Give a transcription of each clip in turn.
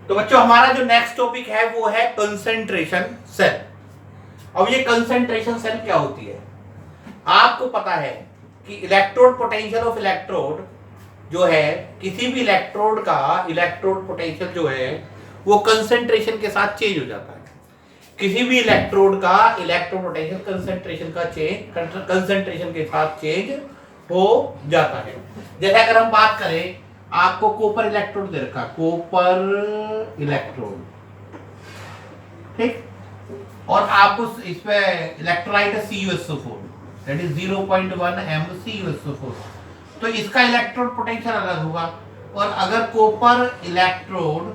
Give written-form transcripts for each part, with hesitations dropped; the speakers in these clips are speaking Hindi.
तो बच्चों हमारा जो नेक्स्ट टॉपिक है वो है कंसंट्रेशन सेल। अब ये कंसंट्रेशन सेल क्या होती है? आपको पता है कि इलेक्ट्रोड पोटेंशियल ऑफ इलेक्ट्रोड जो है, किसी भी इलेक्ट्रोड का इलेक्ट्रोड पोटेंशियल जो है वो कंसंट्रेशन के साथ चेंज हो जाता है। किसी भी इलेक्ट्रोड का इलेक्ट्रोड पोटेंशियल कंसंट्रेशन के साथ चेंज हो जाता है। जैसे अगर हम बात करें, आपको कॉपर इलेक्ट्रोड दे रखा, कॉपर इलेक्ट्रोड, ठीक, और आपको इस पे इलेक्ट्रोलाइट है CuSO4, दैट इज 0.1 mCuSO4, तो इसका इलेक्ट्रोड पोटेंशियल अलग होगा। और अगर कॉपर इलेक्ट्रोड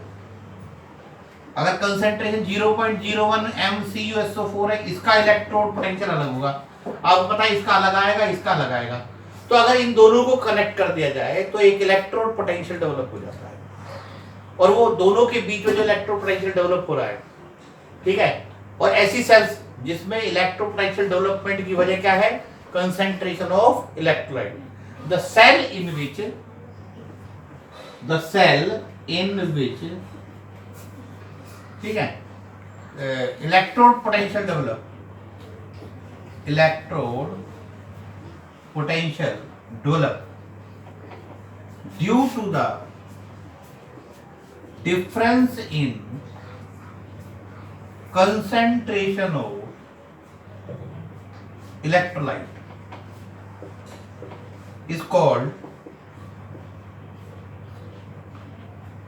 अगर कंसंट्रेशन 0.01 mCuSO4 है, इसका इलेक्ट्रोड पोटेंशियल अलग होगा। आपको पता है इसका अलग आएगा, इसका अलग आएगा। तो अगर इन दोनों को कनेक्ट कर दिया जाए तो एक इलेक्ट्रोड पोटेंशियल डेवलप हो जाता है, और वो दोनों के बीच में जो इलेक्ट्रोड पोटेंशियल डेवलप हो रहा है, ठीक है। और ऐसी सेल्स जिसमें इलेक्ट्रोड पोटेंशियल डेवलपमेंट की वजह क्या है? Concentration of electrolyte. The cell in which ठीक है, electrode potential develop due to the difference in concentration of electrolyte is called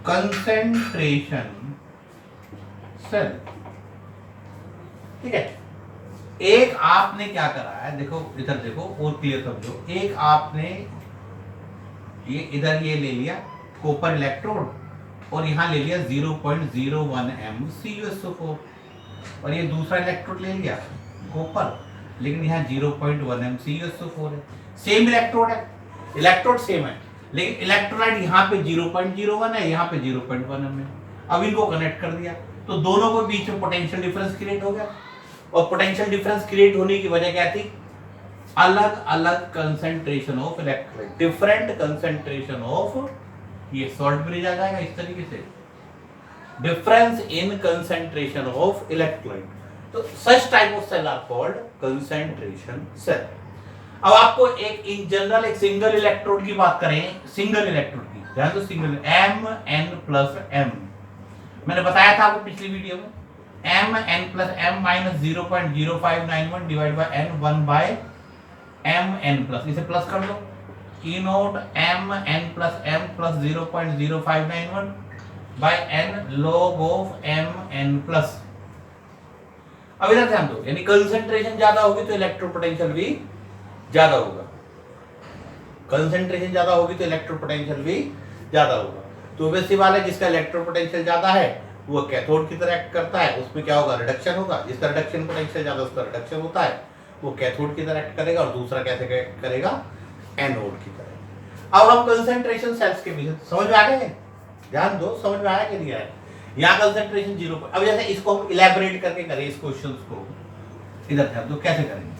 concentration cell। ठीक है, एक आपने क्या करा है, देखो इधर देखो और क्लियर समझो। एक आपने ये इधर ये ले लिया कॉपर इलेक्ट्रोड, और यहां ले लिया 0.01 mCuSO4, और ये दूसरा इलेक्ट्रोड ले लिया कॉपर, लेकिन यहाँ 0.1 mCuSO4 है। सेम इलेक्ट्रोड है, इलेक्ट्रोड सेम है, लेकिन इलेक्ट्रोलाइट यहाँ पे 0.01 है, यहाँ पे 0.1 m है। अब इनको कनेक्ट कर दिया तो दोनों के बीच में पोटेंशियल डिफरेंस क्रिएट हो गया। और पोटेंशियल डिफरेंस क्रिएट होने की वजह क्या थी? अलग अलग concentration of electrolyte, different concentration of, ये सॉल्ट ब्रिज आ जाएगा इस तरीके से, difference in concentration of electrolyte. तो such type of cell are called concentration cell. अब आपको एक इन जनरल एक सिंगल इलेक्ट्रोड की बात करें, सिंगल इलेक्ट्रोड की, ध्यान दो, सिंगल Mn+m, मैंने बताया था आपको पिछली वीडियो में, Mn+m minus 0.0591 divide by n 1/mn+, इसे प्लस कर दो, E note Mn+m plus 0.0591 by n log of Mn+। अब इधर ध्यान दो, यानी कंसंट्रेशन ज्यादा होगी तो इलेक्ट्रोड पोटेंशियल भी ज्यादा होगा, कंसंट्रेशन ज्यादा होगी तो इलेक्ट्रोड पोटेंशियल भी ज्यादा होगा। तो वैसे वाला जिसका इलेक्ट्रोड पोटेंशियल ज्यादा है वो कैथोड की तरह एक्ट करता है, उसमें क्या होगा? रिडक्शन होगा। जिसका रिडक्शन पोटेंशियल ज्यादा उसका रिडक्शन होता है, वो कैथोड की तरह एक्ट करेगा, और दूसरा कैसे करेगा? एनोड की तरह। अब हम कंसंट्रेशन सेल्स के बीच समझ में आ गए? ध्यान दो, समझ में आया कि नहीं आया? यहाँ कंसंट्रेशन 0 पर। अब जैसे इसको हम इलेबोरेट करके करें इस क्वेश्चन को, इधर ध्यान दो कैसे करेंगे।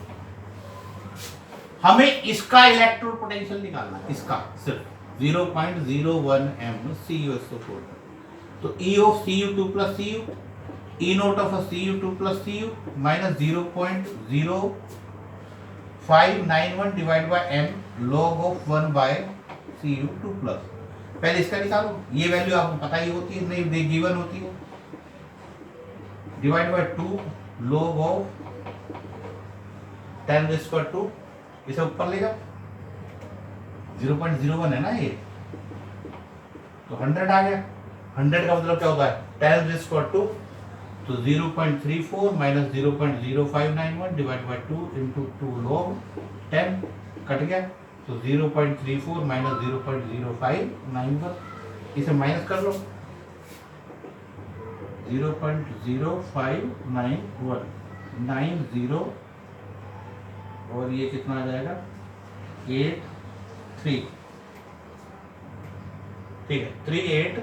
हमें इसका इलेक्ट्रोड पोटेंशियल निकालना है, इसका सिर्फ 0.01 mCuSO4। तो E of Cu2 plus Cu, E naught of Cu2 plus Cu minus 0.0591 divided by m log of 1 by Cu2 plus। पहले इसका निकालो, ये वैल्यू आपको पता ही होती है, नहीं गिवन होती है, डिवाइड बाय 2 log of 10⁻², इसे ऊपर ले जाओ, 0.01 है ना ये, तो 100 आ गया। 100 का मतलब क्या होता है? 10⁻², तो 0.34 minus 0.0591 divide by 2 into 2 log 10 cut गया, तो 0.34 माइनस 0.0591, इसे माइनस कर लो, 0.0591 और ये कितना आ जाएगा? 83, ठीक है, 28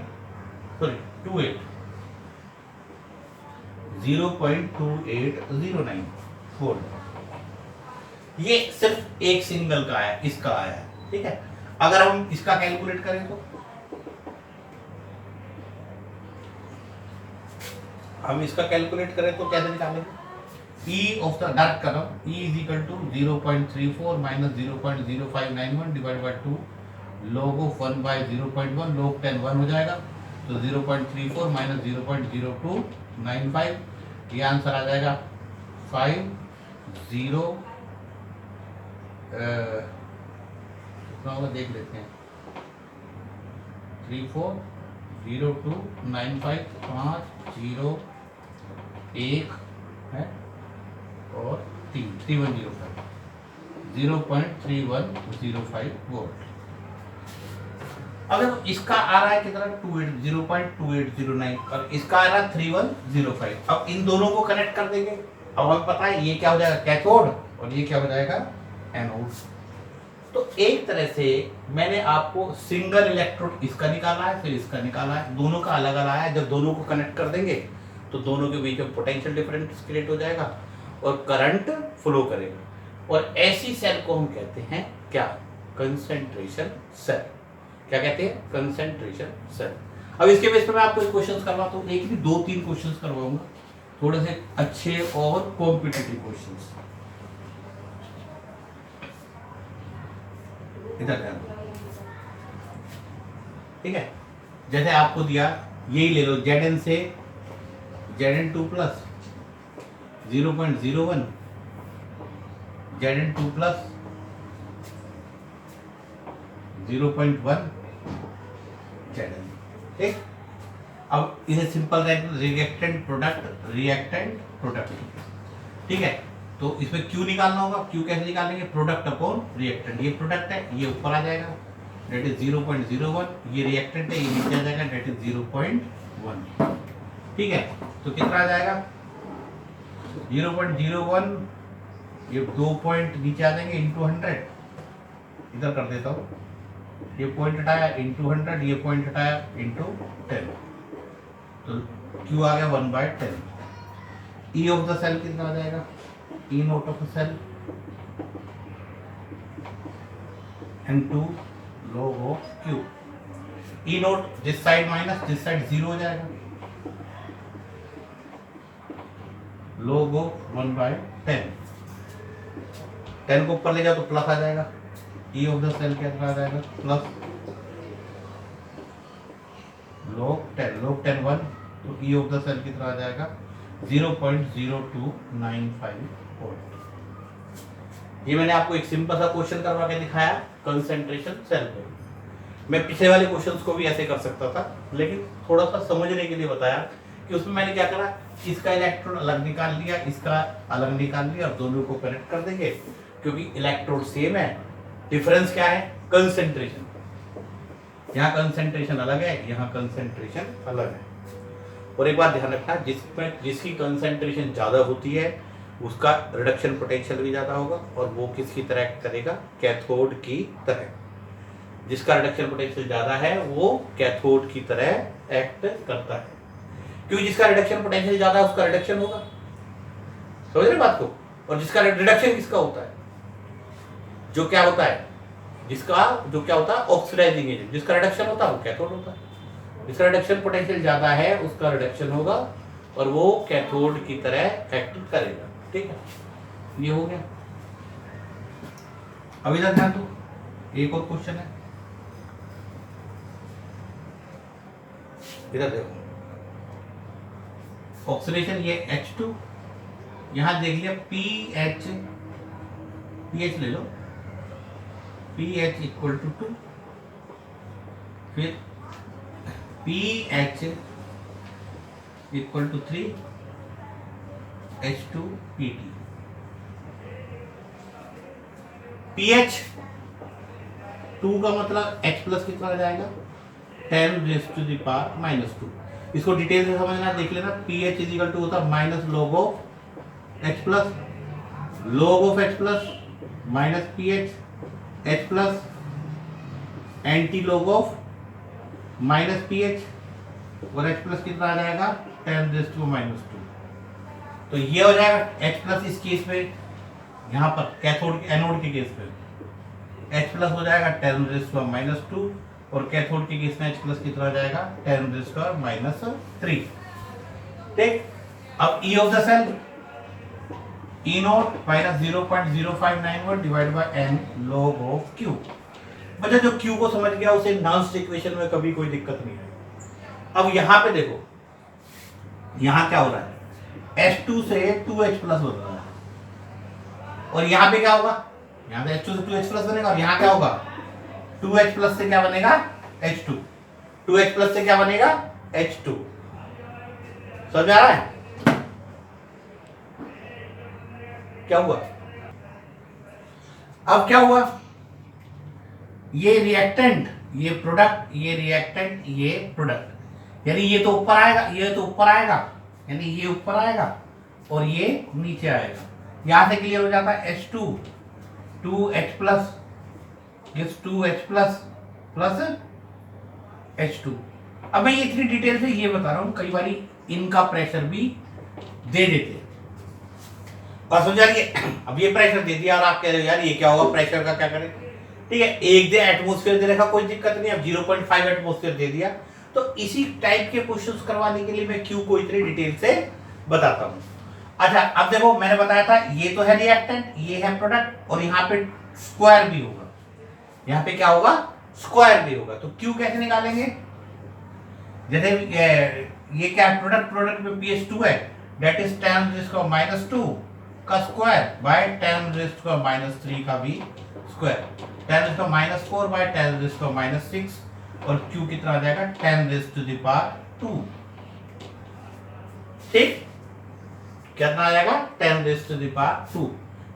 0.2809। ये सिर्फ एक सिंगल का है, इसका आया है, ठीक है। अगर हम इसका कैलकुलेट करें तो हम इसका कैलकुलेट करें तो कैसे निकालेंगे? E of the डायरेक्ट कर रहा हूँ, E is equal to 0.34 minus 0.0591 divided by 2 log of 1 by 0.1 log 10 1 हो जाएगा, तो 0.34 minus 0.0295, ये आंसर आ जाएगा 50 कितना होगा देख लेते हैं, 340295 501 है और 3105 0.3105 वोल्ट। अगर इसका आ रहा है कितना 0.2809 और इसका आ रहा है 3105। अब इन दोनों को कनेक्ट कर देंगे। अब हमें पता है ये क्या हो जाएगा कैथोड और ये क्या हो जाएगा एनोड। तो एक तरह से मैंने आपको सिंगल इलेक्ट्रोड इसका निकाला है, फिर इसका निकाला है, दोनों का अलग अलग है। जब दोनों को कनेक्ट कर देंगे तो दोनों के बीच में पोटेंशियल डिफरेंस क्रिएट हो जाएगा और करंट फ्लो करेगा। और ऐसी सेल को हम कहते हैं क्या? Concentration cell. क्या कहते हैं? Concentration cell. अब इसके बेस पे मैं आपको क्वेश्चंस करवाता हूँ, एक नहीं 2-3 क्वेश्चंस करवाऊंगा, थोड़े से अच्छे और कॉम्पिटिटिव क्वेश्चंस। इधर ध्यान दो, ठीक है? जैसे आपको दिया यही ले लो, Zn से Zn2 plus 0.01 Zn2 plus 0.1 Zn, ठीक? अब इसे सिंपल रिएक्टेंट प्रोडक्ट, ठीक है? तो इसमें Q निकालना होगा। Q कैसे निकालेंगे? Product upon reactant. ये प्रोडक्ट है, ये ऊपर आ जाएगा, डेट इज 0.01, ये रिएक्टेंट है, ये नीचे आ जाएगा, डेट इज 0.1, ठीक है? तो कितना आ जाएगा 0.01, ये 2 पॉइंट नीचे आ जाएंगे इंटू 100, इधर कर देता हूँ, ये पॉइंट हटाया इंटू 100, ये पॉइंट हटाया इंटू 10, तो Q आ गया 1/10। E ऑफ द सेल कितना आ जाएगा? E naught of the cell N2 log of Q। E naught this side minus this side 0 हो जाएगा, log of 1/10। 10 को ऊपर ले जाओ तो प्लस आ जाएगा। E ऑफ द सेल कितना आ जाएगा? प्लस log 10 1, तो E ऑफ द सेल कितना आ जाएगा? 0.0295 वोल्ट। ये मैंने आपको एक सिंपल सा क्वेश्चन करवा के दिखाया कंसंट्रेशन सेल पे। मैं पिछले वाले क्वेश्चंस को भी ऐसे कर सकता था, लेकिन थोड़ा सा समझने के लिए बताया कि उसमें मैंने क्या करा, इसका इलेक्ट्रॉन अलग निकाल लिया, इसका अलग निकाल लिया और दोनों को कनेक्ट कर देंगे, क्योंकि इलेक्ट्रोड सेम है। डिफरेंस क्या है? कंसंट्रेशन। यहाँ कंसंट्रेशन अलग है, यहाँ कंसंट्रेशन अलग है। और एक बात ध्यान रखना, जिसकी कंसंट्रेशन ज्यादा होती है उसका रिडक्शन पोटेंशियल भी ज्यादा होगा, और वो किसकी तरह एक्ट करेगा? कैथोड की तरह। जिसका रिडक्शन पोटेंशियल ज्यादा है वो कैथोड की तरह एक्ट करता है, क्योंकि जिसका रिडक्शन पोटेंशियल ज्यादा है उसका रिडक्शन होगा। समझ रहे बात को? और जिसका रिडक्शन किसका होता है? जो क्या होता है? जो क्या होता है? Oxidising agent. जिसका रिडक्शन होता है वो कैथोड होता है। जिसका रिडक्शन पोटेंशियल ज्यादा है उसका रिडक्शन होगा और वो कैथोड की तरह एक्ट करेगा, ठीक है? ये हो गया। अब इधर ध्यान दो, एक और क्वेश्चन है, इधर देखो। ऑक्सीडेशन ये H2, यहां देख लिया pH ले लो, pH इक्वल टू 2, फिर pH equal to 3 H2PT। pH 2 का मतलब H प्लस कितना आ जाएगा? 10⁻⁻²। इसको डिटेल से समझना, देख लेना। pH इज इक्वल टू होता है minus log of H plus, log of H plus minus pH, H plus anti log of minus pH, और H प्लस कितना आ जाएगा? 10⁻²। तो ये हो जाएगा H प्लस इस केस में, यहाँ पर कैथोड एनोड के केस में H प्लस हो जाएगा 10⁻², और कैथोड के केस में H प्लस कितना आ जाएगा? 10⁻⁻3। ठीक, अब E of the cell E naught minus 0.0591 divide by n log of Q। बच्चा जो Q को समझ गया उसे नॉन्स्ट इक्वेशन में कभी कोई दिक्कत नहीं है। अब यहां पे देखो, यहां क्या हो रहा है, H2 से 2H प्लस बन रहा है, और यहां पे क्या होगा, यहां पे H2 से 2H प्लस बनेगा, और यहां क्या होगा, 2H प्लस से क्या बनेगा, H2, 2H प्लस से क्या बनेगा, H2। समझ आ रहा है क्या हुआ? अब क्या हुआ, ये रिएक्टेंट, ये प्रोडक्ट, ये रिएक्टेंट, ये प्रोडक्ट, यानी ये तो ऊपर आएगा, ये तो ऊपर आएगा, यानी ये ऊपर आएगा और ये नीचे आएगा। यहां से क्लियर हो जाता है H2 2H plus gives 2H plus plus H2। अब मैं ये इतनी डिटेल से ये बता रहा हूं, कई बार इनका प्रेशर भी दे देते, बात समझ आ रही है? अब ये प्रेशर दे दिया और आप कह रहे हो यार ये क्या होगा, प्रेशर का क्या करें? ठीक है, एक दे एटमॉस्फेयर दे रखा, कोई दिक्कत नहीं। अब 0.5 एटमॉस्फेयर दे दिया, तो इसी टाइप के क्वेश्चंस करवाने के लिए मैं क्यू को इतनी डिटेल से बताता हूं। अच्छा, अब देखो मैंने बताया था ये तो है रिएक्टेंट, ये है प्रोडक्ट, और यहाँ पे स्क्वायर भी होगा, यहाँ पे क्या होगा, स्क्वायर भी होगा। तो क्यू कैसे निकालेंगे? जैसे ये क्या है, प्रोडक्ट, प्रोडक्ट में pH2 है, दैट इज 10⁻² का स्क्वायर बाय 10⁻³ का भी स्क्वायर, 10⁻⁴ बाय 10⁻�6, और Q कितना आ जाएगा, 10⁻²। ठीक, कितना आ जाएगा, 10⁻²।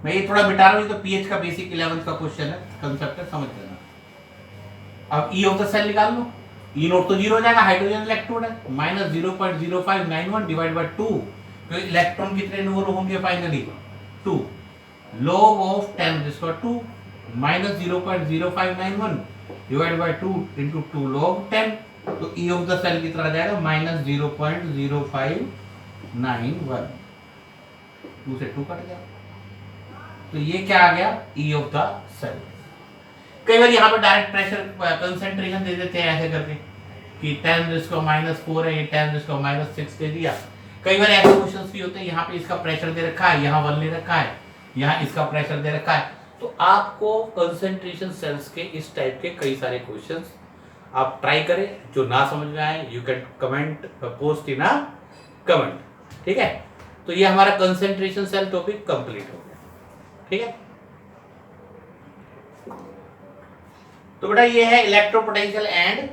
मैं ये थोड़ा मिटा रहा हूं, तो पीएच का बेसिक 11th का क्वेश्चन है, कंसेप्ट है, समझ लेना। अब ई ऑफ द सेल निकाल लो, ई नोट तो 0 हो जाएगा, हाइड्रोजन इलेक्ट्रोड है, माइनस 0.0591 डिवाइड बाय 2, तो इलेक्ट्रॉन कितने नंबर होंगे finally, 2, log of 10⁻² minus 0.0591 divide by 2 into 2 log 10, तो ई ऑफ द सेल कितना आ जाएगा, माइनस 0.0591, 2 से 2 कट गया, तो ये क्या आ गया, ई ऑफ द सेल। कई बार यहाँ पे डायरेक्ट प्रेशर कंसेंट्रेशन दे देते हैं ऐसे करके कि 10⁻⁴ है, ये 10⁻�6 दे दिया। कई बार ऐसे क्वेश्चंस भी होते हैं, यहाँ पे इसका प्रेशर दे रखा है, यहाँ 1 ले रखा है, यहाँ इसका प्रेशर दे रखा है, तो आपको कंसेंट्रेशन सेल्स के इस टाइप के कई सारे क्वेश्चंस आप ट्राई करें। जो ना समझ में आए you can comment, post in a comment, ठीक है। तो ये हमारा कंसेंट्रेशन सेल टॉपिक कंप्लीट हो गया, ठीक है। तो बेटा ये है इलेक्ट्रोपोटेंशियल एंड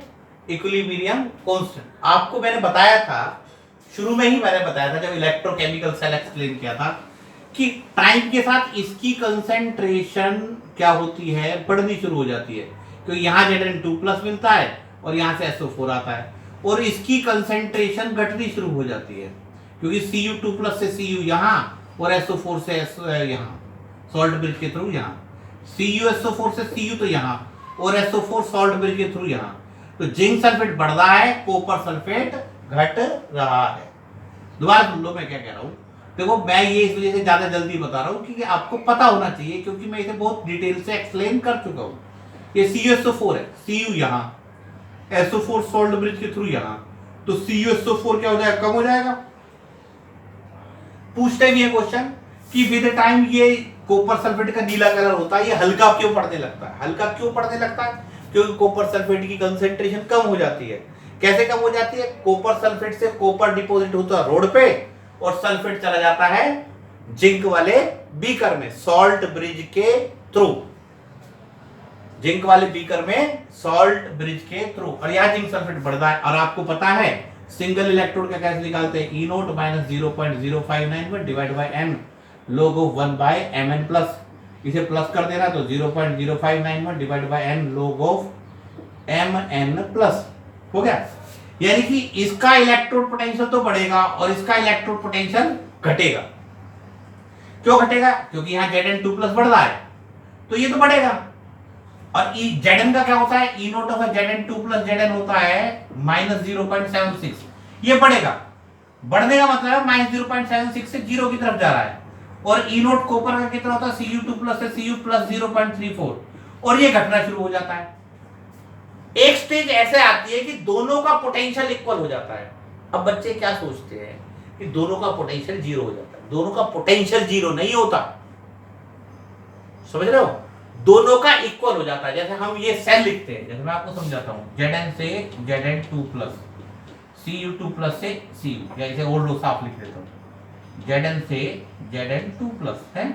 इक्विलिब्रियम कांस्टेंट। आपको मैंने बताया था, शुरू में ही मैंने बताया था जब इलेक्ट्रोकेमिकल सेल एक्सप्लेन किया था, कि टाइम के साथ इसकी कंसेंट्रेशन क्या होती है, बढ़नी शुरू हो जाती है, क्योंकि यहाँ Zn2+ मिलता है और यहाँ से SO4 आता है, और इसकी कंसेंट्रेशन घटनी शुरू हो जाती है, क्योंकि Cu2+ से Cu यहाँ और SO4 से यहाँ, सॉल्ट ब्रिज के थ्रू यहाँ, CuSO4 से Cu तो यहाँ और SO4 सॉल्ट ब्रिज के थ्रू यहाँ। तो जिंक सल्फेट बढ़ रहा है, कॉपर सल्फेट घट रहा है। दोबारा सुन लो मैं क्या कह रहा हूँ। देखो मैं ये इस वजह से ज्यादा जल्दी बता रहा हूँ क्योंकि आपको पता होना चाहिए, क्योंकि मैं इसे बहुत डिटेल से एक्सप्लेन कर चुका हूँ। ये CuSO4 है, Cu यहाँ, SO4 सॉल्ट ब्रिज के थ्रू यहाँ, तो CuSO4 क्या हो जाएगा, कम हो जाएगा। पूछते भी है क्वेश्चन कि विद टाइम ये कॉपर सल्फेट का नीला कलर होता है, ये हल्का क्यों पड़ने लगता है? हल्का क्यों पड़ने लगता है? क्योंकि कॉपर सल्फेट की कंसेंट्रेशन कम हो जाती है। कैसे कम हो जाती है? कॉपर सल्फेट से कॉपर डिपॉजिट होता है रोड पे और सल्फेट चला जाता है जिंक वाले बीकर में सॉल्ट ब्रिज के थ्रू, जिंक वाले बीकर में सॉल्ट ब्रिज के थ्रू, और यहां जिंक सल्फेट बढ़ता है। और आपको पता है सिंगल इलेक्ट्रोड का कैसे निकालते हैं, E naught minus 0.0591 divide by n log of 1 by mn plus, इसे प्लस कर देना तो 0.0591 divide by n log of mn plus हो गया। यानी कि इसका इलेक्ट्रोड पोटेंशियल तो बढ़ेगा और इसका इलेक्ट्रोड पोटेंशियल घटेगा। क्यों घटेगा? क्योंकि यहाँ Zn2+ बढ़ रहा है तो ये तो बढ़ेगा। और Zn का क्या होता है, E naught of Zn2+ Zn होता है माइनस 0.76, ये बढ़ेगा। बढ़ने का मतलब है माइनस 0.76 से 0 की तरफ जा रहा है। और E नोट कॉपर का कितना होता है, Cu2+ से Cu प्लस 0.34, और ये घटना शुरू हो जाता है। एक स्टेज ऐसे आती है कि दोनों का पोटेंशियल इक्वल हो जाता है। अब बच्चे क्या सोचते हैं कि दोनों का पोटेंशियल जीरो हो जाता है। दोनों का पोटेंशियल जीरो नहीं होता, समझ रहे हो, दोनों का इक्वल हो जाता है। जैसे हम ये सेल लिखते हैं, जैसे मैं आपको समझाता हूँ, Zn से Zn2 प्लस Cu2 प्लस से Cu, या इसे और लो साफ लिख देता हूँ, Zn से Zn2 प्लस है,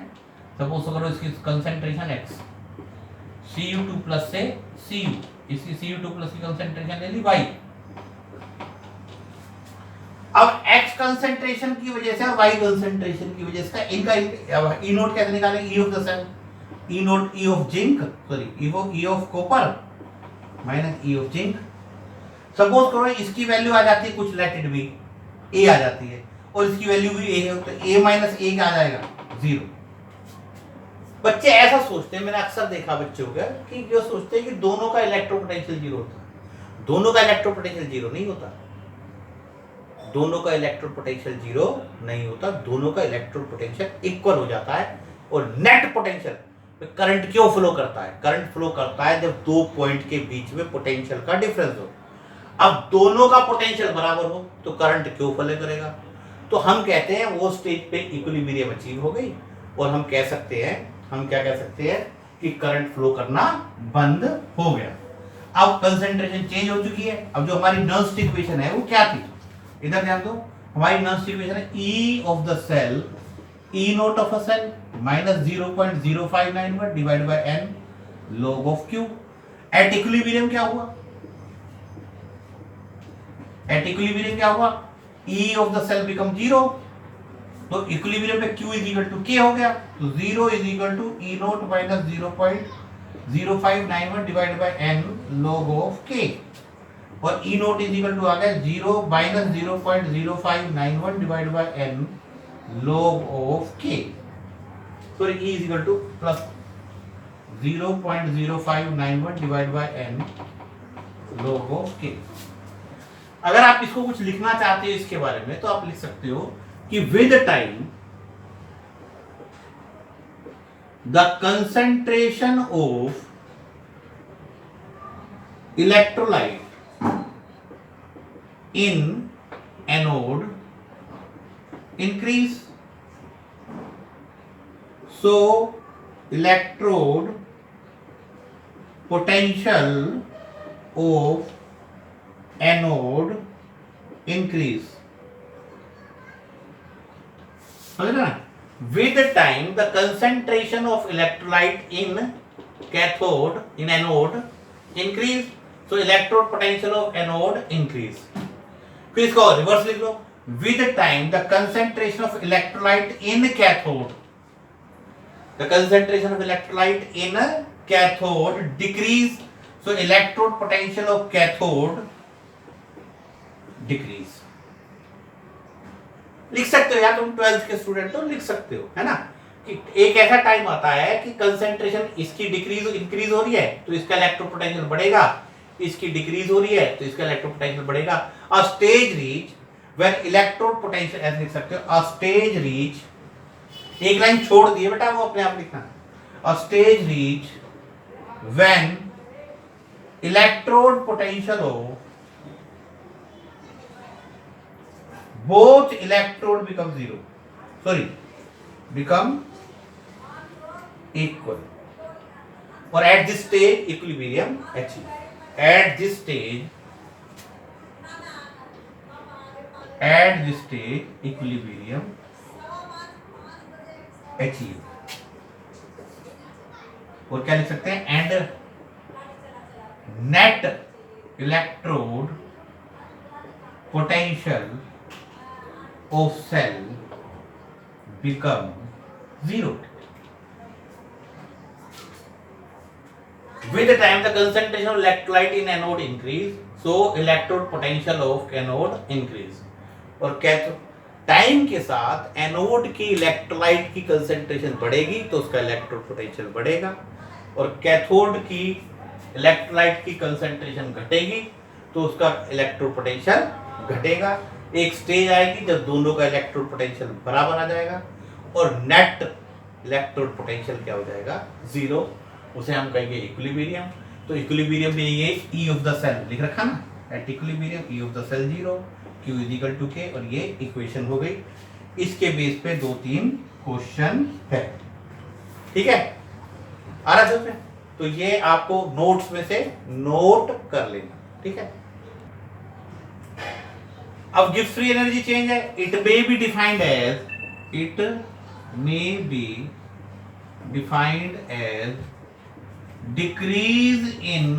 सपोज करो इसकी कंसेंट्रेशन x, Cu2 प्लस से Cu, इसकी Cu2 प्लस की कंसेंट्रेशन ले ली y। अब x कंसेंट्रेशन की वजह से और y कंसेंट्रेशन की वजह से इनका ई नोट कैसे निकालेंगे, E of the cell, E naught E of zinc, sorry E of copper minus E of zinc. Suppose करो इसकी वैल्यू आ जाती है कुछ लेट इट बी ए आ जाती है, और इसकी वैल्यू भी ए है, तो ए माइनस ए क्या आ जाएगा, 0। बच्चे ऐसा सोचते हैं, मैंने अक्सर देखा बच्चों का कि जो सोचते हैं कि दोनों का इलेक्ट्रोपोटेंशियल जीरो होता है। दोनों का इलेक्ट्रोपोटेंशियल जीरो नहीं होता, दोनों का इलेक्ट्रोपोटेंशियल जीरो नहीं होता, दोनों का इलेक्ट्रोपोटेंशियल इक्वल हो जाता है। और नेट पोटेंशियल, करंट क्यों फ्लो करता है, करंट फ्लो करता है जब दो पॉइंट के बीच में पोटेंशियल का डिफरेंस हो। अब दोनों का पोटेंशियल बराबर हो तो करंट क्यों फ्लो करेगा, तो हम कहते हैं वो स्टेज पे इक्विलिब्रियम अचीव हो गई, और हम कह सकते हैं, हम क्या कह सकते हैं कि करंट फ्लो करना बंद हो गया। अब कंसंट्रेशन चेंज हो चुकी है। अब जो हमारी नर्व्स इक्वेशन है वो क्या थी, इधर ध्यान दो, हमारी नर्व्स इक्वेशन है E of the cell, E naught of a cell minus 0.0591 divide by n log of Q। At equilibrium क्या हुआ, एट इक्विलिब्रियम क्या हुआ, E of the cell become 0, तो इक्विलिब्रियम पे Q is equal to K हो गया, तो 0 is equal to E naught minus 0.0591 divide by n log of K, और E naught is equal to आ गया 0 minus 0.0591 divide by n log of K, sorry E is equal two plus 0.0591 divide by n log of K। अगर आप इसको कुछ लिखना चाहते हो इसके बारे में तो आप लिख सकते हो कि with time the concentration of electrolyte in anode increase, so electrode potential of anode increase, समझ ना, with the time the concentration of electrolyte in cathode in anode increase, so electrode potential of anode increase। फिर इसको रिवर्स लिख लो, with the time the concentration of electrolyte in cathode, the concentration of electrolyte in cathode decrease, so electrode potential of cathode decrease। लिख सकते हो यार, तुम 12th के स्टूडेंट हो, लिख सकते हो, है ना, कि एक ऐसा टाइम आता है कि कंसंट्रेशन इसकी डिक्रीज इंक्रीज हो रही है तो इसका इलेक्ट्रोड पोटेंशियल बढ़ेगा, इसकी डिक्रीज हो रही है तो इसका इलेक्ट्रोड पोटेंशियल बढ़ेगा। अ stage reach when electrode potential, ऐसे लिख सकते हो, अ स्टेज रीच, एक लाइन छोड़ दिए बेटा वो अपने आप लिखना, अ stage reach when electrode potential of both electrode become zero, sorry become equal, or at this stage equilibrium achieved, at this stage equilibrium achieved। और क्या लिख सकते हैं, and net electrode potential of cell become zero। With the time the concentration of electrolyte in anode increase, so electrode potential of anode increase। और टाइम के साथ एनोड की इलेक्ट्रोलाइट की कंसेंट्रेशन बढ़ेगी तो उसका इलेक्ट्रोड पोटेंशियल बढ़ेगा, और कैथोड की इलेक्ट्रोलाइट की कंसेंट्रेशन घटेगी तो उसका इलेक्ट्रोड पोटेंशियल घटेगा। एक स्टेज आएगी जब दोनों का इलेक्ट्रोड पोटेंशियल बराबर आ जाएगा और नेट इलेक्ट्रोड पोटेंशियल क्या हो जाएगा, 0, उसे हम कहेंगे इक्विलिब्रियम। तो इक्विलिब्रियम में ये E ऑफ द सेल लिख रखा ना, at equilibrium E of the cell 0, Q is equal to K, और ये इक्वेशन हो गई। इसके बेस पे 2-3 क्वेश्चन है, ठीक है, आ रहा है। तो ये आपको नोट्स में से नोट कर लेना, ठीक है। अब गिब्स फ्री एनर्जी चेंज है, it may be defined as decrease in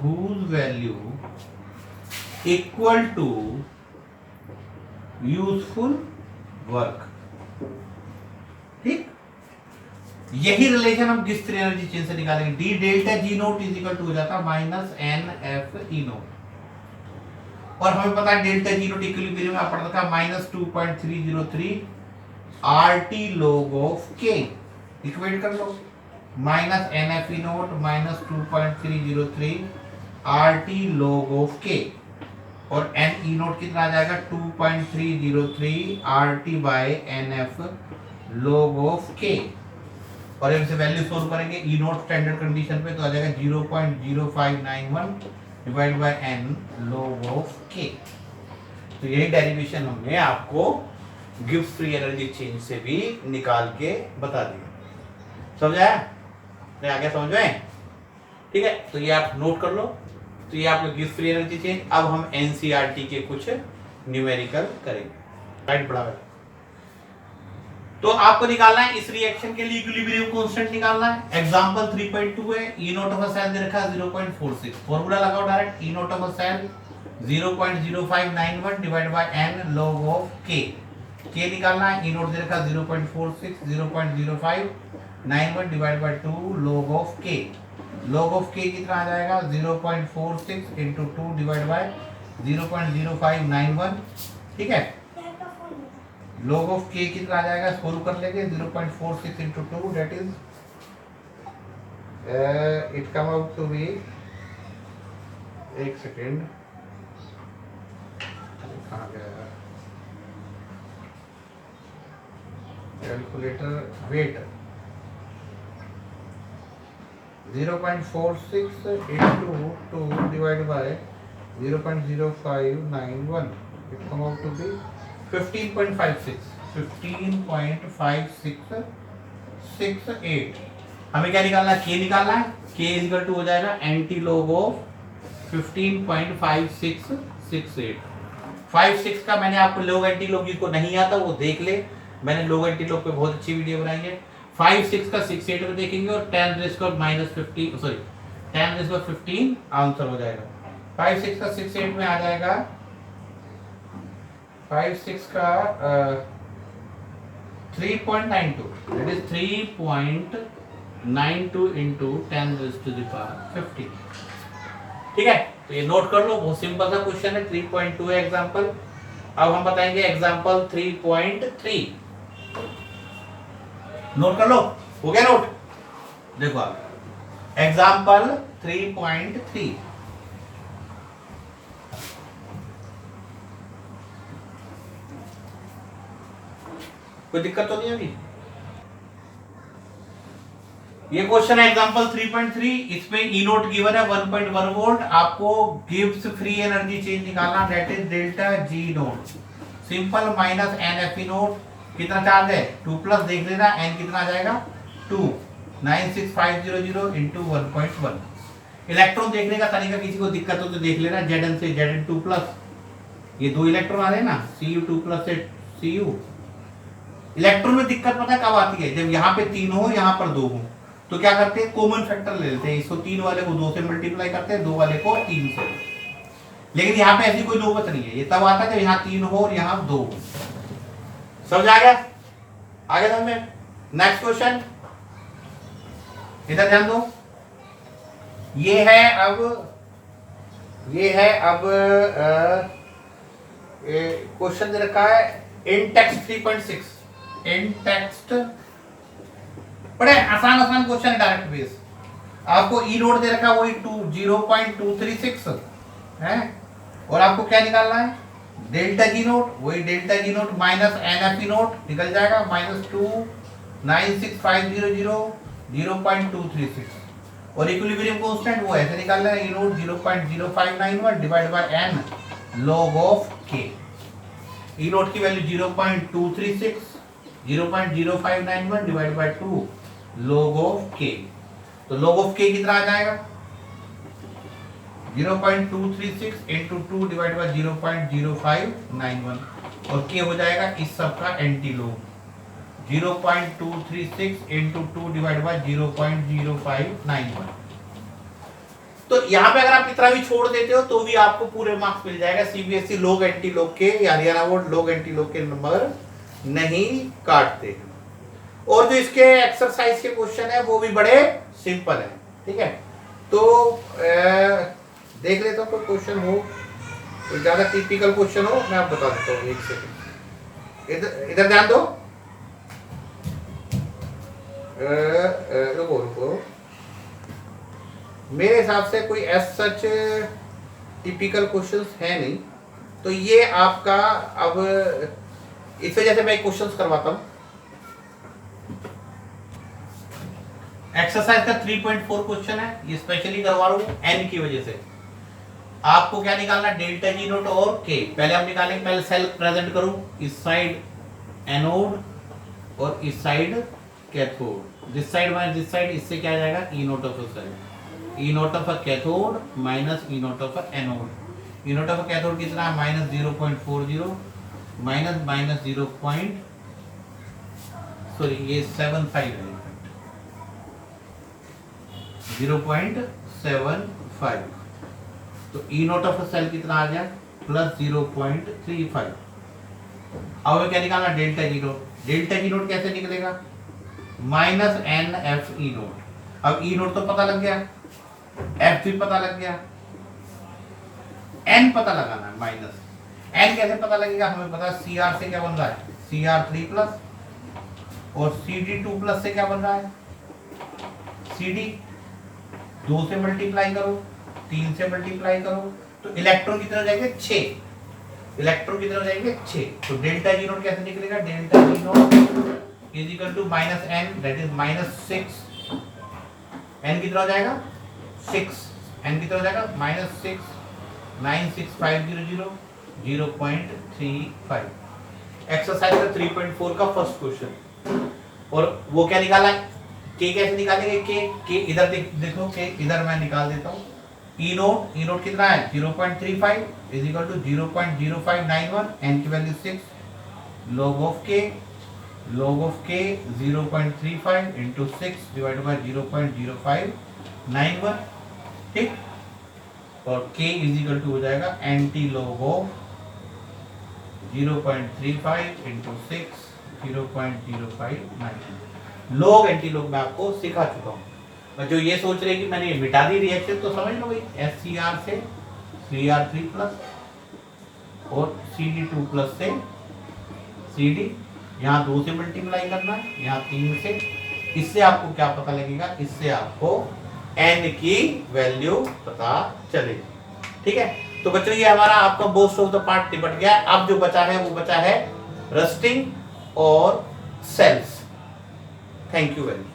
whose value equal to useful work, ठीक। यही रिलेशन हम गिब्स फ्री एनर्जी चेंज से निकालेंगे। D delta G naught is equal to हो जाता minus N F E naught, और हमें पता है डेल्टा जी नोट इक्विलिब्रियम में पड़ता था minus 2.303 RT log of K. Equate कर लो, minus N F E naught minus 2.303 RT log of K, और एन ई नोट कितना आ जाएगा 2.303 RT by n F log of K, और इनसे वैल्यू सोल्व करेंगे ई नोट स्टैंडर्ड कंडीशन पे तो आ जाएगा 0.0591 divide by N log of K. तो यही डेरिवेशन हमने आपको गिब्स फ्री एनर्जी चेंज से भी निकाल के बता दिया। समझाया? नहीं आ गया समझ में? ठीक है, तो ये आप नोट कर लो। तो ये आपका गिब्स फ्री एनर्जी चेंज। अब हम एनसीईआरटी के कुछ न्यूमेरिकल करेंगे। राइट, बराबर। तो आपको निकालना है इस रिएक्शन के लिए इक्विलिब्रियम कांस्टेंट निकालना है। एग्जांपल 3.2 है, E naught of a cell दे रखा है 0.46। फार्मूला लगाओ direct, E naught of a cell 0.0591 divide by N log of K. K निकालना है, ई नोट दे रखा 0.46, 0.0591 डिवाइड बाय 2 log ऑफ के। log ऑफ के कितना आ जाएगा 0.46 into 2 डिवाइड बाय 0.0591, ठीक है। log ऑफ k कितना आ जाएगा, सोल्व कर लेंगे 0.46 into 2, that is it come out to be, एक सेकेंड, कहाँ गया calculator, wait, 0.46 into 2 divided by 0.0591, it come out to be 15.56, 15.5668। हमें क्या निकालना है, k निकालना है। k इक्वल टू हो जाएगा एंटी log ऑफ 15.5668। 56 का मैंने आपको log एंटी log जिसको नहीं आता वो देख ले, मैंने log एंटी log पे बहुत अच्छी वीडियो बनाई है। 56 का 68 में देखेंगे, और 10 रेज़ का माइनस 50, सॉरी 10 रेज़ का 15 आंसर हो जाएगा। 56 का 68 में आ जाएगा, 56 का 3.92, that is 3.92 into 10 raised to the power 50। ठीक है, तो ये नोट कर लो, बहुत सिंपल सा क्वेश्चन है। 3.2 है एग्जांपल। अब हम बताएंगे एग्जांपल 3.3। नोट कर लो, हो गया नोट? देखो आप एग्जांपल 3.3। कोई दिक्कत तो नहीं होगी? ये क्वेश्चन है एग्जांपल 3.3। इसमें ई नोट गिवन है 1.1 वोल्ट। आपको गिब्स फ्री एनर्जी चेंज निकालना, that is delta G naught simple minus N F E naught. कितना चार्ज है 2 प्लस, देख लेना एन कितना आ जाएगा 2,96500 इंटू 1.1। इलेक्ट्रॉन देखने का तरीका किसी को दिक्कत हो तो देख लेना, Zn से Zn2 प्लस, ये 2 इलेक्ट्रॉन आ रहे हैं ना, Cu2 प्लस से Cu। इलेक्ट्रॉन में दिक्कत पता है कब आती है, जब यहाँ पे 3 हो यहाँ पर 2 हो, तो क्या करते हैं कॉमन फैक्टर ले लेते हैं। इसको 3 वाले को 2 से मल्टीप्लाई करते हैं, 2 वाले को 3 से। लेकिन यहाँ पे ऐसी कोई नौबत नहीं है, ये तब आता है जब यहाँ 3 हो और यहाँ 2 हो। समझ आ गया? आ गया समझ? नेक्स्ट क्वेश्चन, इधर ध्यान दो। ये है अब क्वेश्चन दे रखा है इन टेक्स्ट 3.6। इन टेक्स्ट बड़े आसान क्वेश्चन है, डायरेक्ट बेस। आपको ई नोट दे रखा है वही 0.236 है, और आपको क्या निकालना है डेल्टा जी नोट, वही delta G naught minus N F E naught निकल जाएगा, -2,96500 0.236। और इक्विलिब्रियम कांस्टेंट वो ऐसे निकालना है, E naught 0.0591 divide by N log of K. E naught की value 0.236, 0.0591 divide by 2 log of K. तो log ऑफ के कितना आ जाएगा 0.236 into 2 डिवाइड बाय 0.0591 और के हो जाएगा इस सब का anti log 0.236 into 2 divide by 0.0591। तो यहाँ पे अगर आप इतना भी छोड़ देते हो तो भी आपको पूरे मार्क्स मिल जाएगा। सीबीएसई लोग एंटी लोग के या हरियाणा बोर्ड लोग एंटी लोग के नंबर नहीं काटते। और जो इसके एक्सरसाइज के क्वेश्चन है वो भी बड़े सिंपल है, ठीक है। तो देख लेता हूँ कोई क्वेश्चन हो, कोई ज्यादा टिपिकल क्वेश्चन हो मैं आप बता देता हूँ। एक सेकंड इधर ध्यान दो, रुको। मेरे हिसाब से कोई एज सच टिपिकल क्वेश्चंस है नहीं, तो ये आपका अब इस वजह से मैं क्वेश्चंस करवाता हूं। एक्सरसाइज का 3.4 क्वेश्चन है, ये स्पेशली करवा रहा हूं एन की वजह से। आपको क्या निकालना, डेल्टा जी नोट और के। पहले हम निकालेंगे, पहले सेल प्रेजेंट करूं, इस साइड एनोड और इस side cathode, this side minus this side, इससे क्या आ जाएगा E naught of cell, E naught of cathode minus E naught of anode. E naught of cathode कितना है माइनस 0.40 माइनस 0.75 है, 0.75। तो ई नोट ऑफ सेल कितना आ गया प्लस 0.35। अब हमें क्या निकालना, delta G naught. Delta G naught कैसे निकलेगा, minus N F E naught. अब ई नोट तो पता लग गया, एफ भी पता लग गया, एन पता लगाना है माइनस। एन कैसे पता लगेगा, हमें पता सी आर से क्या बन रहा है CR3 प्लस, और CD2 प्लस से क्या बन रहा है CD। 2 से मल्टीप्लाई करो, 3 से मल्टीप्लाई करो, तो इलेक्ट्रॉन कितने हो जाएंगे 6, इलेक्ट्रॉन कितने हो जाएंगे 6। तो डेल्टा जी नोट कैसे निकलेगा, delta G naught is equal to minus n that is -6। N कितना हो जाएगा 6, एन कितना हो जाएगा -6 96500 0.35। एक्सरसाइज का 3.4 का फर्स्ट क्वेश्चन। और वो क्या निकाला, के कैसे निकालेंगे, के इधर देखो, के इधर मैं निकाल देता हूँ। ई नोट कितना है 0.35 इज इक्वल टू 0.0591, एन की वैल्यू 6, log ऑफ के 0.35 into 6 डिवाइड बाय 0.0591, ठीक। और k इज इक्वल टू हो जाएगा anti log of 0.35 into 6 0.0591। Log anti log मैं आपको सिखा चुका हूँ। और जो ये सोच रहे कि मैंने मिटा दी रिएक्शन, तो समझ लो भाई SCR से CR3 प्लस और CD2 प्लस से CD, यहाँ 2 से मल्टीप्लाई करना है, यहाँ 3 से। इससे आपको क्या पता लगेगा, इससे आपको n की वैल्यू पता चलेगी, ठीक है। तो बच्चों ये हमारा आपका मोस्ट ऑफ द पार्ट निपट गया। अब जो बचा है वो बचा है रस्टिंग और cells. Thank you very much.